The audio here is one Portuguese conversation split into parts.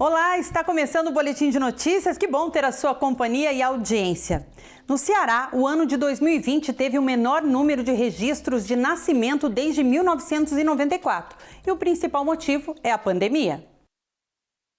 Olá, está começando o Boletim de Notícias. Que bom ter a sua companhia e audiência. No Ceará, o ano de 2020 teve o menor número de registros de nascimento desde 1994. E o principal motivo é a pandemia.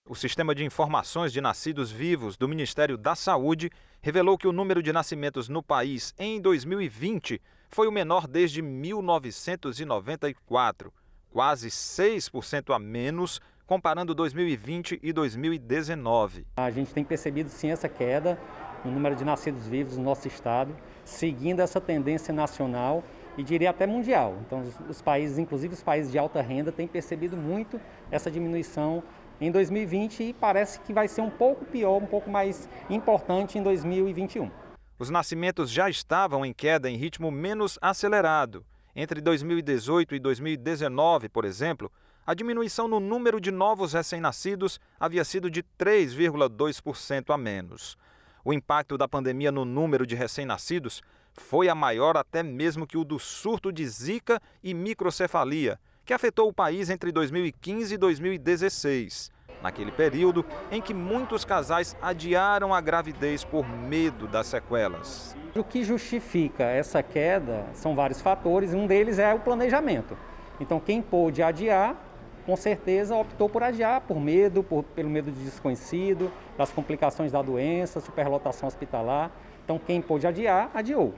O Sistema de Informações de Nascidos Vivos do Ministério da Saúde revelou que o número de nascimentos no país em 2020 foi o menor desde 1994, quase 6% a menos comparando 2020 e 2019. A gente tem percebido sim essa queda no número de nascidos vivos no nosso estado, seguindo essa tendência nacional e diria até mundial. Então os países, inclusive os países de alta renda, têm percebido muito essa diminuição em 2020 e parece que vai ser um pouco pior, um pouco mais importante em 2021. Os nascimentos já estavam em queda em ritmo menos acelerado. Entre 2018 e 2019, por exemplo, a diminuição no número de novos recém-nascidos havia sido de 3,2% a menos. O impacto da pandemia no número de recém-nascidos foi a maior até mesmo que o do surto de Zika e microcefalia, que afetou o país entre 2015 e 2016. Naquele período em que muitos casais adiaram a gravidez por medo das sequelas. O que justifica essa queda são vários fatores, um deles é o planejamento. Então quem pôde adiar, com certeza optou por adiar, por medo, pelo medo de desconhecido, das complicações da doença, superlotação hospitalar. Então quem pôde adiar, adiou.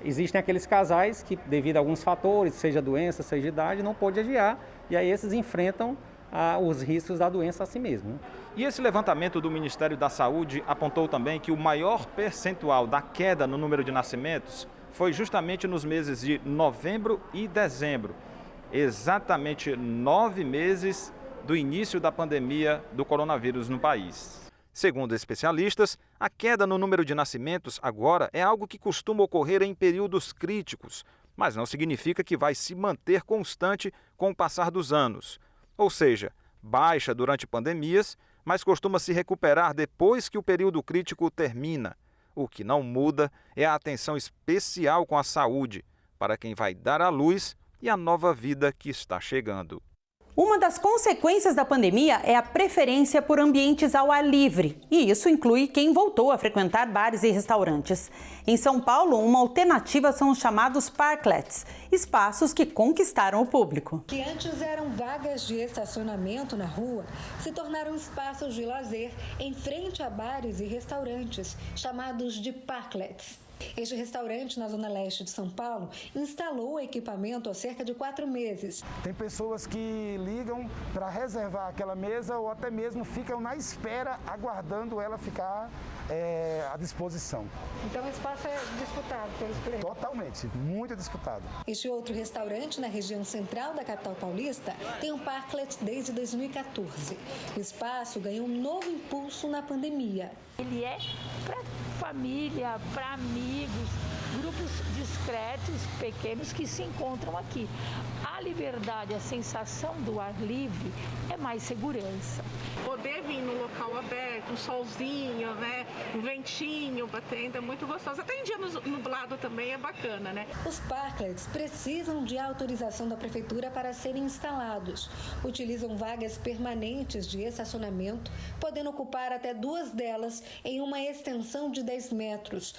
Existem aqueles casais que, devido a alguns fatores, seja doença, seja idade, não pôde adiar, e aí esses enfrentam os riscos da doença a si mesmo. E esse levantamento do Ministério da Saúde apontou também que o maior percentual da queda no número de nascimentos foi justamente nos meses de novembro e dezembro. Exatamente 9 meses do início da pandemia do coronavírus no país. Segundo especialistas, a queda no número de nascimentos agora é algo que costuma ocorrer em períodos críticos, mas não significa que vai se manter constante com o passar dos anos. Ou seja, baixa durante pandemias, mas costuma se recuperar depois que o período crítico termina. O que não muda é a atenção especial com a saúde para quem vai dar à luz e a nova vida que está chegando. Uma das consequências da pandemia é a preferência por ambientes ao ar livre, e isso inclui quem voltou a frequentar bares e restaurantes. Em São Paulo, uma alternativa são os chamados parklets, espaços que conquistaram o público. Que antes eram vagas de estacionamento na rua, se tornaram espaços de lazer em frente a bares e restaurantes, chamados de parklets. Este restaurante na zona leste de São Paulo instalou o equipamento há cerca de 4 meses. Tem pessoas que ligam para reservar aquela mesa ou até mesmo ficam na espera, aguardando ela ficar à disposição. Então o espaço é disputado pelos clientes? Totalmente, muito disputado. Este outro restaurante na região central da capital paulista tem um parklet desde 2014. O espaço ganhou um novo impulso na pandemia. Ele é para família, para amigos, grupos discretos, pequenos que se encontram aqui. A liberdade, a sensação do ar livre é mais segurança. Poder vir no local aberto, um solzinho, né, um ventinho batendo, é muito gostoso. Até em dia nublado também é bacana, né? Os parklets precisam de autorização da prefeitura para serem instalados. Utilizam vagas permanentes de estacionamento, podendo ocupar até 2 delas em uma extensão de 10 metros.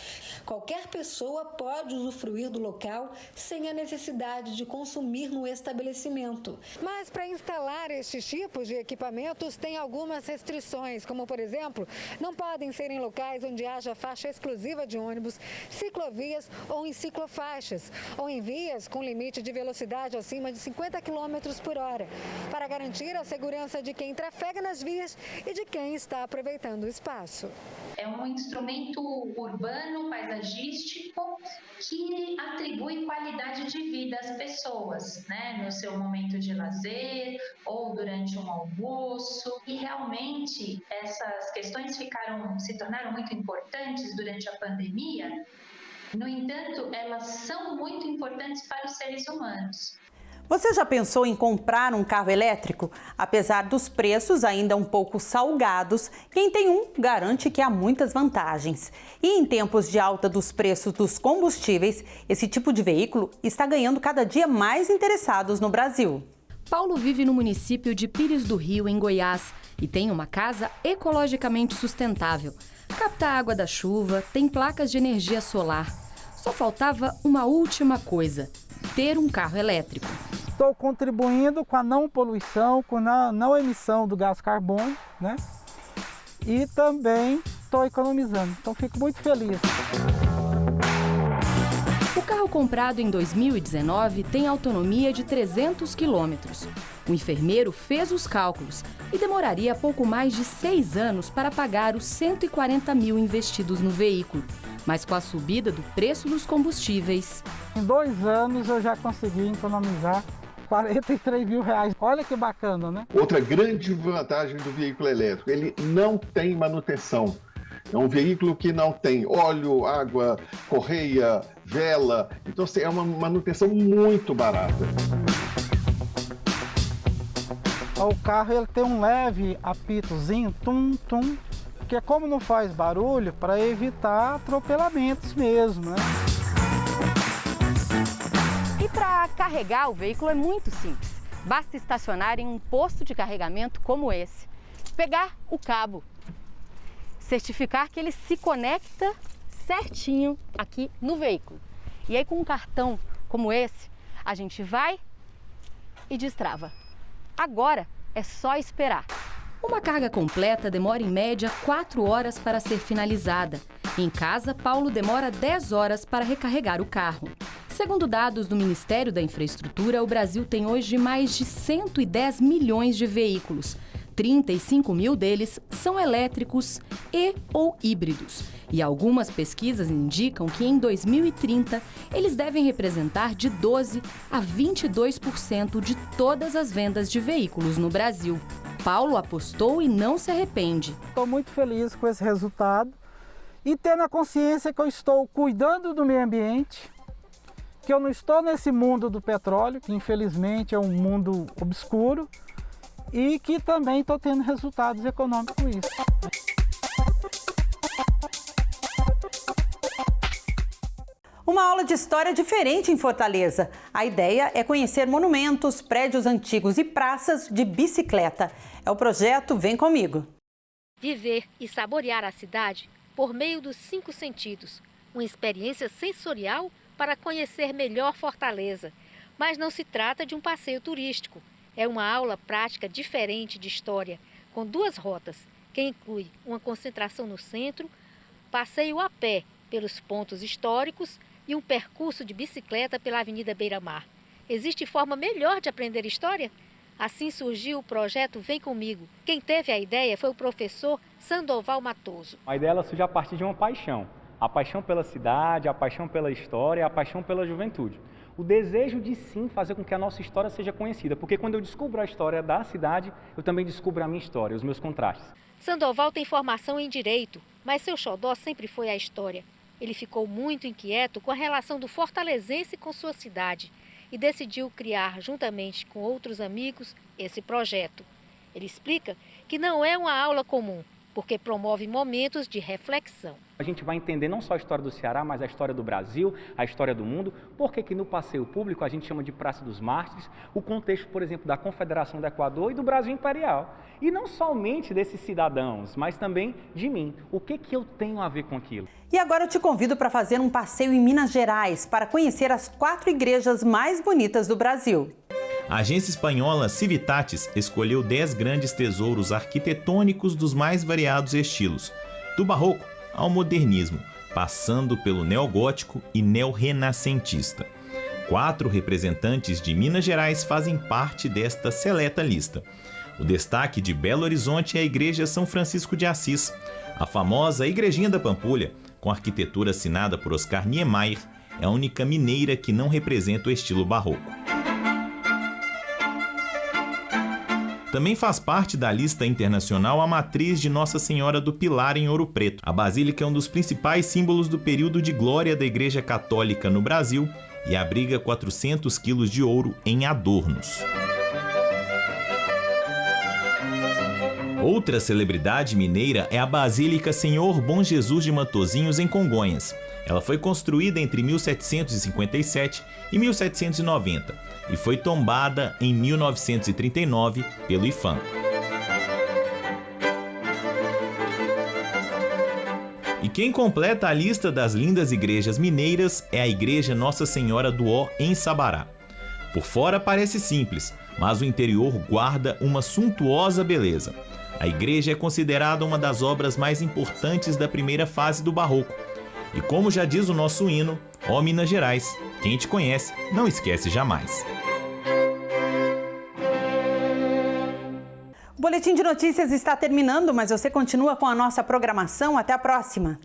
Qualquer pessoa pode usufruir do local sem a necessidade de consumir no estabelecimento. Mas para instalar estes tipos de equipamentos tem algumas restrições, como por exemplo, não podem ser em locais onde haja faixa exclusiva de ônibus, ciclovias ou em ciclofaixas, ou em vias com limite de velocidade acima de 50 km por hora, para garantir a segurança de quem trafega nas vias e de quem está aproveitando o espaço. É um instrumento urbano, paisagístico, que atribui qualidade de vida às pessoas, né? No seu momento de lazer ou durante um almoço. E realmente essas questões se tornaram muito importantes durante a pandemia. No entanto, elas são muito importantes para os seres humanos. Você já pensou em comprar um carro elétrico? Apesar dos preços ainda um pouco salgados, quem tem um garante que há muitas vantagens. E em tempos de alta dos preços dos combustíveis, esse tipo de veículo está ganhando cada dia mais interessados no Brasil. Paulo vive no município de Pires do Rio, em Goiás, e tem uma casa ecologicamente sustentável. Capta a água da chuva, tem placas de energia solar. Só faltava uma última coisa: ter um carro elétrico. Estou contribuindo com a não poluição, com a não emissão do gás carbono, né? E também estou economizando, então fico muito feliz. O carro comprado em 2019 tem autonomia de 300 quilômetros. O enfermeiro fez os cálculos e demoraria pouco mais de 6 anos para pagar os 140 mil investidos no veículo. Mas com a subida do preço dos combustíveis... Em 2 anos eu já consegui economizar 43 mil reais. Olha que bacana, né? Outra grande vantagem do veículo elétrico, ele não tem manutenção. É um veículo que não tem óleo, água, correia, vela. Então é uma manutenção muito barata. O carro ele tem um leve apitozinho, tum-tum, porque como não faz barulho, para evitar atropelamentos mesmo, né? E para carregar o veículo é muito simples. Basta estacionar em um posto de carregamento como esse. Pegar o cabo. Certificar que ele se conecta certinho aqui no veículo. E aí com um cartão como esse, a gente vai e destrava. Agora é só esperar. Uma carga completa demora em média 4 horas para ser finalizada. Em casa, Paulo demora 10 horas para recarregar o carro. Segundo dados do Ministério da Infraestrutura, o Brasil tem hoje mais de 110 milhões de veículos. 35 mil deles são elétricos e ou híbridos. E algumas pesquisas indicam que em 2030 eles devem representar de 12% a 22% de todas as vendas de veículos no Brasil. Paulo apostou e não se arrepende. Estou muito feliz com esse resultado e tendo a consciência que eu estou cuidando do meio ambiente, que eu não estou nesse mundo do petróleo, que infelizmente é um mundo obscuro, e que também estou tendo resultados econômicos com isso. Uma aula de história diferente em Fortaleza. A ideia é conhecer monumentos, prédios antigos e praças de bicicleta. É o projeto Vem Comigo. Viver e saborear a cidade por meio dos 5 sentidos. Uma experiência sensorial para conhecer melhor Fortaleza. Mas não se trata de um passeio turístico. É uma aula prática diferente de história, com 2 rotas, que inclui uma concentração no centro, passeio a pé pelos pontos históricos e um percurso de bicicleta pela Avenida Beira-Mar. Existe forma melhor de aprender história? Assim surgiu o projeto Vem Comigo. Quem teve a ideia foi o professor Sandoval Matoso. A ideia ela surge a partir de uma paixão. A paixão pela cidade, a paixão pela história, a paixão pela juventude. O desejo de sim fazer com que a nossa história seja conhecida, porque quando eu descubro a história da cidade, eu também descubro a minha história, os meus contrastes. Sandoval tem formação em Direito, mas seu xodó sempre foi a história. Ele ficou muito inquieto com a relação do fortalezense com sua cidade e decidiu criar, juntamente com outros amigos, esse projeto. Ele explica que não é uma aula comum, porque promove momentos de reflexão. A gente vai entender não só a história do Ceará, mas a história do Brasil, a história do mundo, porque que no passeio público a gente chama de Praça dos Mártires, o contexto, por exemplo, da Confederação do Equador e do Brasil Imperial. E não somente desses cidadãos, mas também de mim. O que eu tenho a ver com aquilo? E agora eu te convido para fazer um passeio em Minas Gerais, para conhecer as 4 igrejas mais bonitas do Brasil. A agência espanhola Civitatis escolheu 10 grandes tesouros arquitetônicos dos mais variados estilos, do barroco ao modernismo, passando pelo neogótico e neorrenascentista. 4 representantes de Minas Gerais fazem parte desta seleta lista. O destaque de Belo Horizonte é a Igreja São Francisco de Assis, a famosa Igrejinha da Pampulha, com arquitetura assinada por Oscar Niemeyer, é a única mineira que não representa o estilo barroco. Também faz parte da lista internacional a matriz de Nossa Senhora do Pilar em Ouro Preto. A basílica é um dos principais símbolos do período de glória da Igreja Católica no Brasil e abriga 400 quilos de ouro em adornos. Outra celebridade mineira é a Basílica Senhor Bom Jesus de Matozinhos, em Congonhas. Ela foi construída entre 1757 e 1790 e foi tombada em 1939 pelo IPHAN. E quem completa a lista das lindas igrejas mineiras é a Igreja Nossa Senhora do Ó, em Sabará. Por fora parece simples, mas o interior guarda uma suntuosa beleza. A igreja é considerada uma das obras mais importantes da primeira fase do Barroco. E como já diz o nosso hino, ó Minas Gerais, quem te conhece não esquece jamais. O Boletim de Notícias está terminando, mas você continua com a nossa programação. Até a próxima!